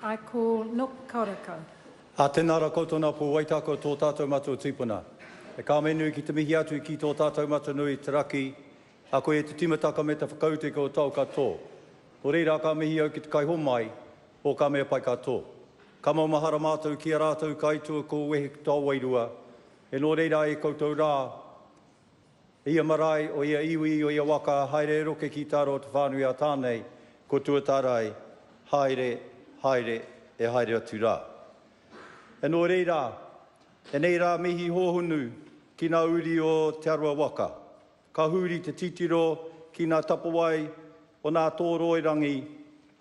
I call Nuk Korako. A tēnā rā koutou nā pō waitako tō tātou matua tīpuna. E kā menu ki te mihi atu ki tō tātou matua nui te raki, a koe e te timataka me te whakauteko o tau katoa. O reira ka mihi au ki te kaihomai, o ka mea pai katoa. Ka mau mahara mātou ki a rātou ka itua ko wehe ki tau wairua, e nō reira e koutou rā, ia marae o ia iwi o ia waka, haere roke ki tāro te whānui a tānei, ko tuatarai, haere, haere, e haere atu rā. E nō reira, e nei rā mihi hōhunu ki ngā uri o te arua waka. Ka huri te titiro ki ngā tapawai o ngā tōroirangi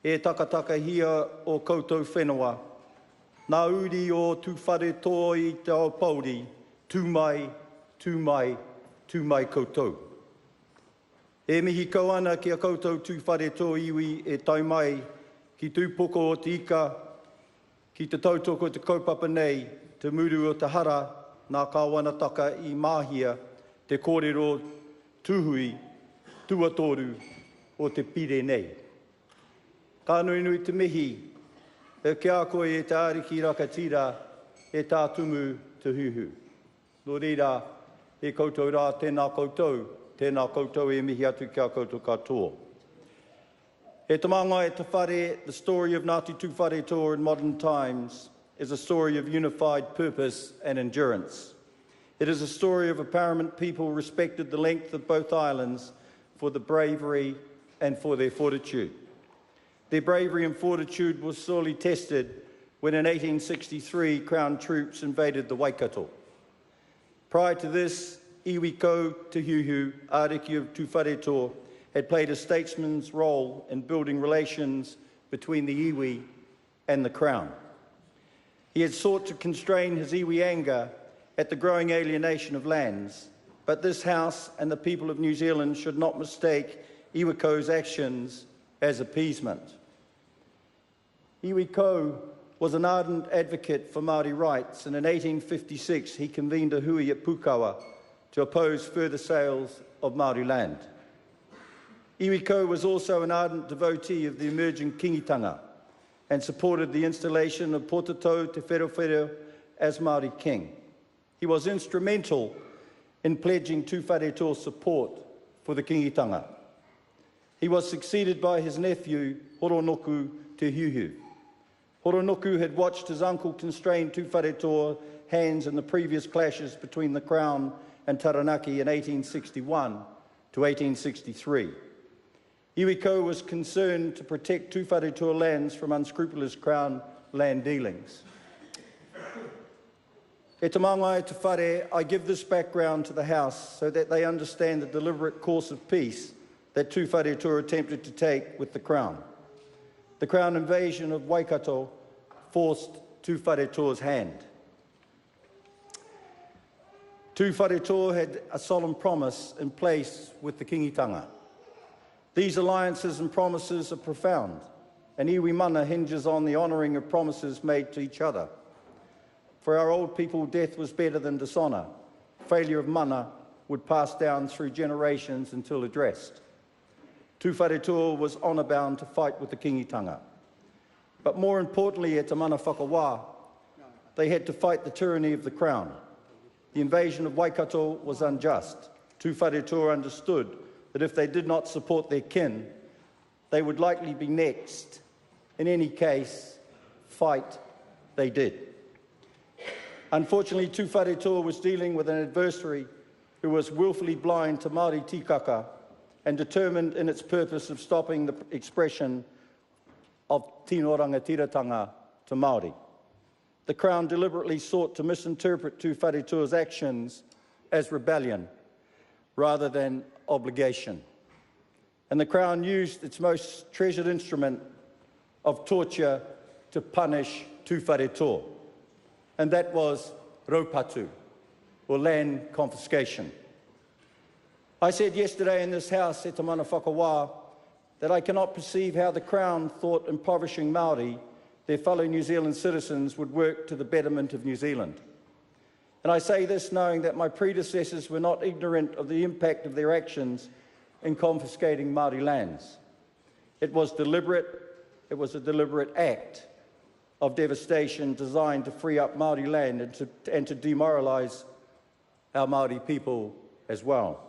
e takataka hia o koutou whenua. Ngā uri o Tūwharetoa i te ao Pauri, tūmai, tūmai, tūmai koutou. E mihi kau ana ki a koutou Tūwharetoa iwi e taumai ki tūpoko o te ika, ki te tautoko te kaupapa nei, te muru o te hara, nā kāwanataka i māhia, te kōrero tuhui, tuatoru o te pire nei. Ka nui nui te mihi, e kia koe e te āriki rakatira, e tā tumu te huhu. Nō reira, e koutou rā tēnā koutou e mihi atu kia koutou katoa. E te manga e te whare, the story of Ngāti Tūwharetoa in modern times is a story of unified purpose and endurance. It is a story of a paramount people respected the length of both islands for the bravery and for their fortitude. Their bravery and fortitude was sorely tested when in 1863 Crown troops invaded the Waikato. Prior to this, Iwi Ko Te Huhu, Āriki of Tūwharetoa, had played a statesman's role in building relations between the iwi and the Crown. He had sought to constrain his iwi anger at the growing alienation of lands, but this House and the people of New Zealand should not mistake Iwi Ko's actions as appeasement. Iwi Ko was an ardent advocate for Māori rights, and in 1856 he convened a hui at Pukawa to oppose further sales of Māori land. Iwi Ko was also an ardent devotee of the emerging kingitanga and supported the installation of Potatau Te Wherewhere as Māori king. He was instrumental in pledging Tūwharetoa's support for the kingitanga. He was succeeded by his nephew, Horonoku Te Huhu. Horonoku had watched his uncle constrain Tūwharetoa hands in the previous clashes between the Crown and Taranaki in 1861 to 1863. Iwi Ko was concerned to protect Tūwharetoa lands from unscrupulous Crown land dealings. E te manga e te whare, I give this background to the House so that they understand the deliberate course of peace that Tūwharetoa attempted to take with the Crown. The Crown invasion of Waikato forced Tūwharetoa's hand. Tūwharetoa had a solemn promise in place with the kingitanga. These alliances and promises are profound, and iwi mana hinges on the honouring of promises made to each other. For our old people, death was better than dishonour. Failure of mana would pass down through generations until addressed. Tūwharetoa was honour-bound to fight with the kingitanga. But more importantly, at te mana whakawā, they had to fight the tyranny of the Crown. The invasion of Waikato was unjust. Tūwharetoa understood that if they did not support their kin, they would likely be next. In any case, fight they did. Unfortunately, Tūwharetoa was dealing with an adversary who was willfully blind to Māori tikaka and determined in its purpose of stopping the expression of tino rangatiratanga to Māori. The Crown deliberately sought to misinterpret Tūwharetoa's actions as rebellion rather than obligation. And the Crown used its most treasured instrument of torture to punish Tūwharetoa, and that was raupatu, or land confiscation. I said yesterday in this House, e te mana whakawā, that I cannot perceive how the Crown thought impoverishing Māori, their fellow New Zealand citizens, would work to the betterment of New Zealand. And I say this knowing that my predecessors were not ignorant of the impact of their actions in confiscating Māori lands. It was deliberate, it was a deliberate act. of devastation designed to free up Māori land and to demoralise our Māori people as well.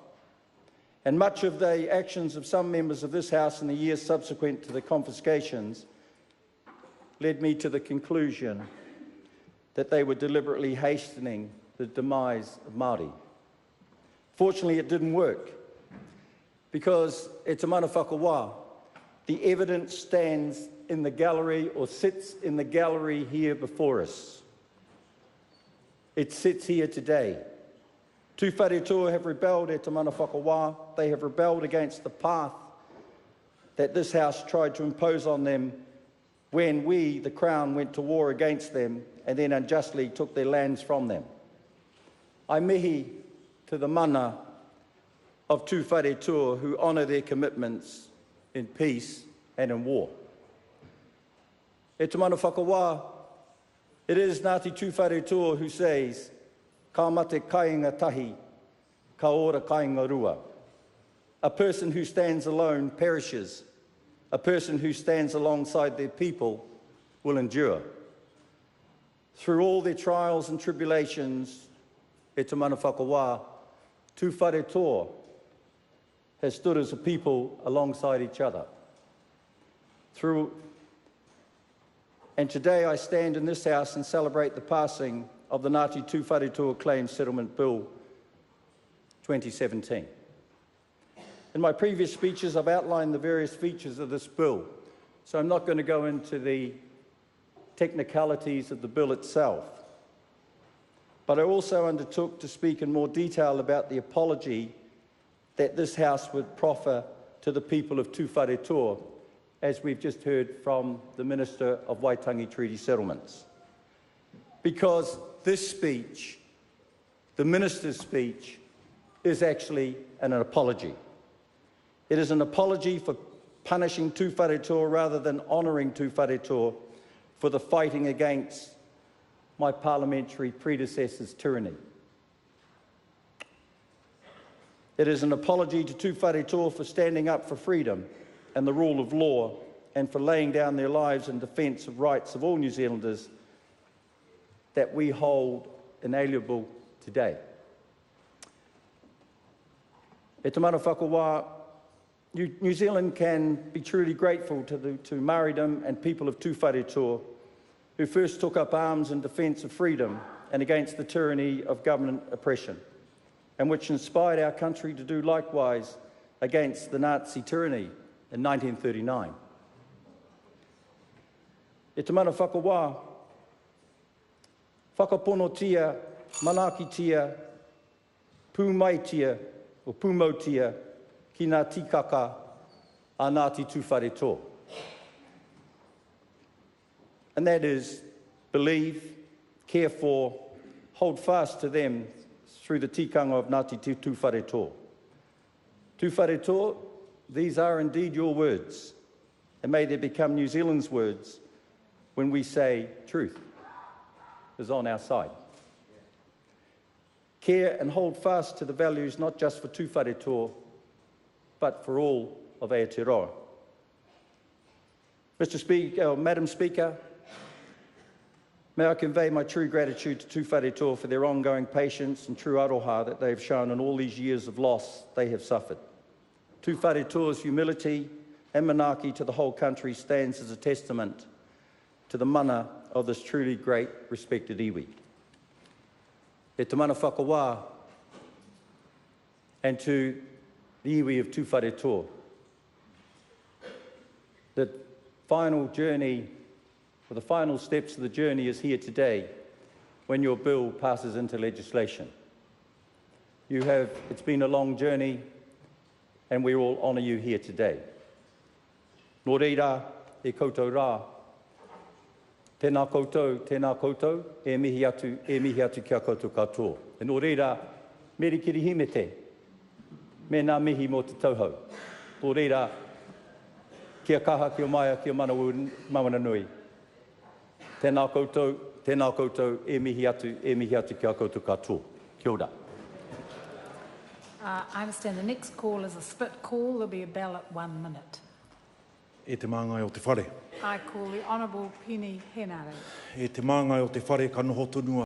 And much of the actions of some members of this House in the years subsequent to the confiscations led me to the conclusion that they were deliberately hastening the demise of Māori. Fortunately, it didn't work, because e te mana whakawā, the evidence stands in the gallery, or sits in the gallery here before us. It sits here today. Tūwharetoa have rebelled e te mana whakawā. They have rebelled against the path that this House tried to impose on them when we, the Crown, went to war against them and then unjustly took their lands from them. I mihi to the mana of Tūwharetoa who honour their commitments in peace and in war. E te mana whakawā, it is Ngāti Tūwharetoa who says, ka mate kāinga tahi, ka ora kāinga rua. A person who stands alone perishes. A person who stands alongside their people will endure. Through all their trials and tribulations, e te mana whakawā, Tūwharetoa has stood as a people alongside each other. And today I stand in this House and celebrate the passing of the Ngāti Tūwharetoa Claims Settlement Bill 2017. In my previous speeches, I've outlined the various features of this bill, so I'm not going to go into the technicalities of the bill itself. But I also undertook to speak in more detail about the apology that this House would proffer to the people of Tūwharetoa, as we've just heard from the Minister of Waitangi Treaty Settlements. Because this speech, the Minister's speech, is actually an apology. It is an apology for punishing Tūwharetoa rather than honouring Tūwharetoa for the fighting against my parliamentary predecessor's tyranny. It is an apology to Tūwharetoa for standing up for freedom and the rule of law, and for laying down their lives in defence of rights of all New Zealanders that we hold inalienable today. E te mana whakawā, New Zealand can be truly grateful to Māoridom and people of Tūwharetoa who first took up arms in defence of freedom and against the tyranny of government oppression, and which inspired our country to do likewise against the Nazi tyranny in 1939. E te mana whakawā, whakaponotia, manakitia, pūmaitia o pūmautia ki ngā tikaka a Ngāti Tūwharetoa. And that is, believe, care for, hold fast to them through the tikanga of Ngāti Tūwharetoa. Tūwharetoa, these are indeed your words, and may they become New Zealand's words when we say truth is on our side. Care and hold fast to the values not just for Tūwharetoa, but for all of Aotearoa. Madam Speaker, may I convey my true gratitude to Tūwharetoa for their ongoing patience and true aroha that they have shown in all these years of loss they have suffered. Tūwharetoa's humility and manaaki to the whole country stands as a testament to the mana of this truly great respected iwi. E te mana whakawā, and to the iwi of Tūwharetoa. The final journey, or the final steps of the journey is here today when your bill passes into legislation. It's been a long journey, and we all honour you here today. Nō reira, e koutou rā. Tēnā koutou, e mihi atu kia koutou katoa. E nō reira, merikiri himete, me nā mihi mō te tauhou. Nō reira, kia kaha, kia maia, kia mawana nui. Tēnā koutou, e mihi atu kia koutou katoa. Kia ora. I understand the next call is a split call. There'll be a bell at 1 minute. e te māngai o te whare. I call the Honourable Penny Henare. E te māngai o te whare ka noho tunua.